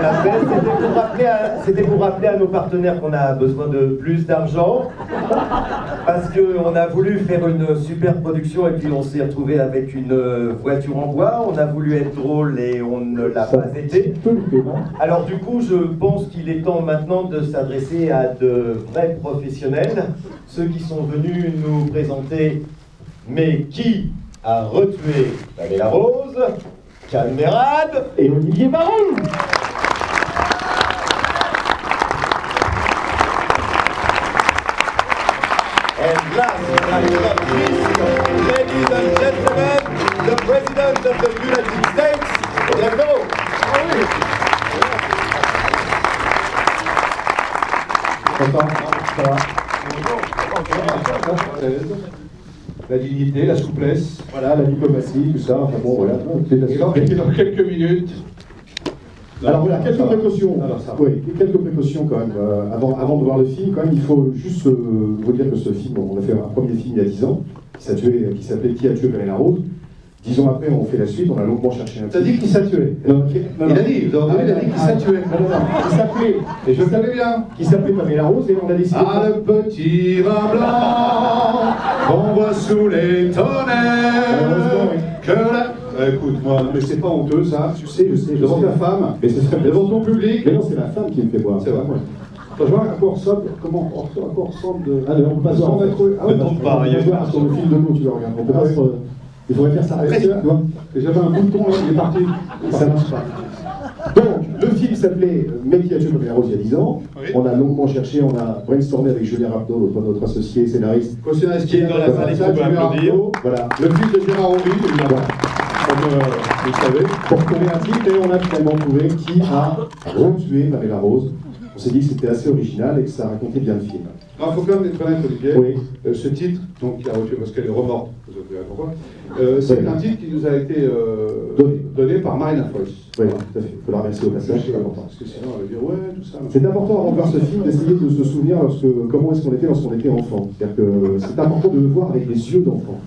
à fait. C'était pour rappeler à nos partenaires qu'on a besoin de plus d'argent. Parce qu'on a voulu faire une super production et puis on s'est retrouvé avec une voiture en bois. On a voulu être drôle et on ne l'a pas été. Alors du coup, je pense qu'il est temps maintenant de s'adresser à de vrais professionnels. Ceux qui sont venus nous présenter « Mais qui a retué la Rose ?» Calmerade et Olivier Baron. And last but not least, ladies and gentlemen, the President of the United States, Bienvenue. La dignité, la souplesse, voilà, la diplomatie, tout ça, enfin bon, voilà. Et dans quelques minutes. Alors voilà, quelques précautions. Oui, quelques précautions quand même. Avant de voir le film, quand même, il faut juste vous dire que ce film, on a fait un premier film il y a 10 ans, qui s'appelait Qui a tué Pamela Rose. 10 ans après, on fait la suite, on a longuement cherché un film. T'as dit qui s'est tué? Il a dit, vous avez dit qui s'est tué. Qui s'appelait, et je le savais bien, qui s'appelait Pamela Rose, et on a décidé. Ah, le petit vin blanc qu'on boit sous les tonnerres. Que la... Écoute-moi, mais c'est pas honteux ça. Je sais. Devant ta femme, mais ce serait devant ton public. Mais non, c'est la femme qui me fait boire. C'est vrai. Je vois à quoi ressemble, comment ressemble de... Ah, on peut pas se voir. Ne tombe pas, il y a voir sur le film de nous, tu le regardes. On peut pas se... Il faudrait faire ça. J'avais un bouton là, il est parti. Ça marche pas. Donc, le film s'appelait Mais qui a tué Pamela Rose il y a 10 ans. Oui. On a longuement cherché, on a brainstormé avec Julien Rapneau, notre associé scénariste. Co-scénariste qui est dans la salle, voilà. Le film de Gérard Henry, évidemment. Comme vous le savez. Pour trouver un titre, et on a finalement trouvé Qui a retué Pamela Rose. On s'est dit que c'était assez original et que ça racontait bien le film. Il faut quand même être honnête, Olivier. Oui. Ce titre, donc qui a retué parce qu'elle est remorte, vous savez pourquoi, c'est un titre qui nous a été donné par Marina Foïs. Oui, tout à fait. Il faut la remercier au passage, c'est important. Parce que sinon, elle va dire ouais, tout ça. C'est important avant de voir ce film d'essayer de se souvenir comment est-ce qu'on était lorsqu'on était enfant. C'est-à-dire que c'est important de le voir avec les yeux d'enfant.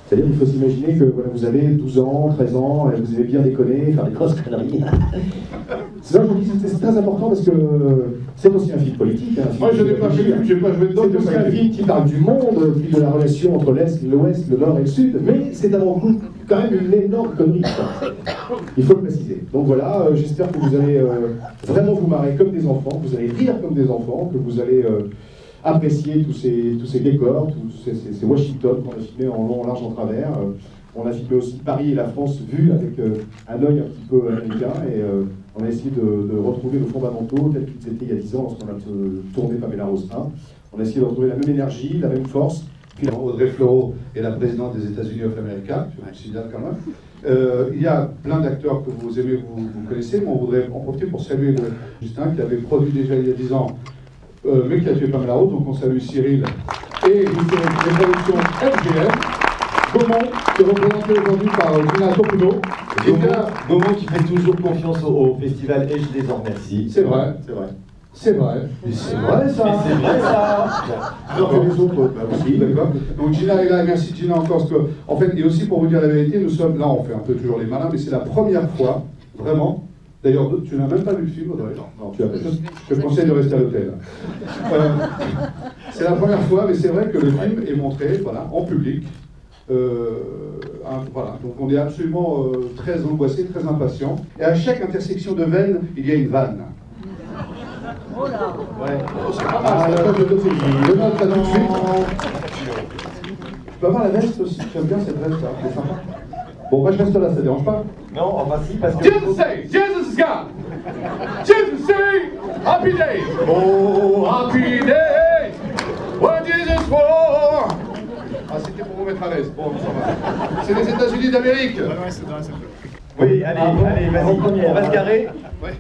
C'est-à-dire qu'il faut s'imaginer que voilà, vous avez 12 ans, 13 ans, et vous aimez bien déconner, faire des grosses conneries. C'est ça que je vous dis, c'est très important parce que c'est aussi un film politique. Hein, moi, je n'ai pas joué dedans. C'est aussi un film qui parle du monde, puis de la relation entre l'Est, l'Ouest, le Nord et le Sud, mais c'est avant tout quand même une énorme connerie. Il faut le préciser. Donc voilà, j'espère que vous allez vraiment vous marrer comme des enfants, que vous allez rire comme des enfants, que vous allez apprécier tous ces décors, tous ces Washington qu'on a filmé en long, en large, en travers. On a filmé aussi Paris et la France vus avec un œil un petit peu américain et on a essayé de retrouver nos fondamentaux tels qu'ils étaient il y a 10 ans lorsqu'on a tourné Pamela Rose 1. On a essayé de retrouver la même énergie, la même force. Puis Audrey Fleurot est la présidente des États-Unis of America, je signale quand même. Il y a plein d'acteurs que vous aimez, vous connaissez, mais on voudrait en profiter pour saluer Justin qui avait produit déjà il y a 10 ans mais qui a tué Pamela Rose, donc on salue Cyril et les productions FGM. Gaumont, qui est représenté aujourd'hui par Gina Topuno. Gaumont qui fait toujours confiance au festival et je les en remercie. C'est vrai, c'est vrai. C'est vrai. Mais c'est vrai ça. Mais c'est vrai ça. Alors que les autres, aussi. D'accord. Donc Gina est là, merci Gina encore. Parce que, en fait, et aussi pour vous dire la vérité, nous sommes là, on fait un peu toujours les malins, mais c'est la première fois, vraiment. D'ailleurs, tu n'as même pas vu le film, Audrey? Non, tu as. Je te conseille de rester à l'hôtel. C'est la première fois, mais c'est vrai que le film est montré, voilà, en public. Voilà, donc on est absolument très angoissé, très impatient. Et à chaque intersection de veine, il y a une vanne. Oh là. Ouais. C'est pas mal. Je note ça tout de suite. Tu peux avoir la veste aussi. J'aime bien cette veste là. C'est sympa. Bon, moi je reste là, ça dérange pas? Non, enfin si, parce que... Jesus say, Jesus is God. Jesus say, happy days. Oh, happy days. When Jesus war. Ah, c'était pour vous mettre à l'aise. Bon, ça va. C'est les États-Unis d'Amérique. Oui, allez, vas-y, on va se garer. Ouais.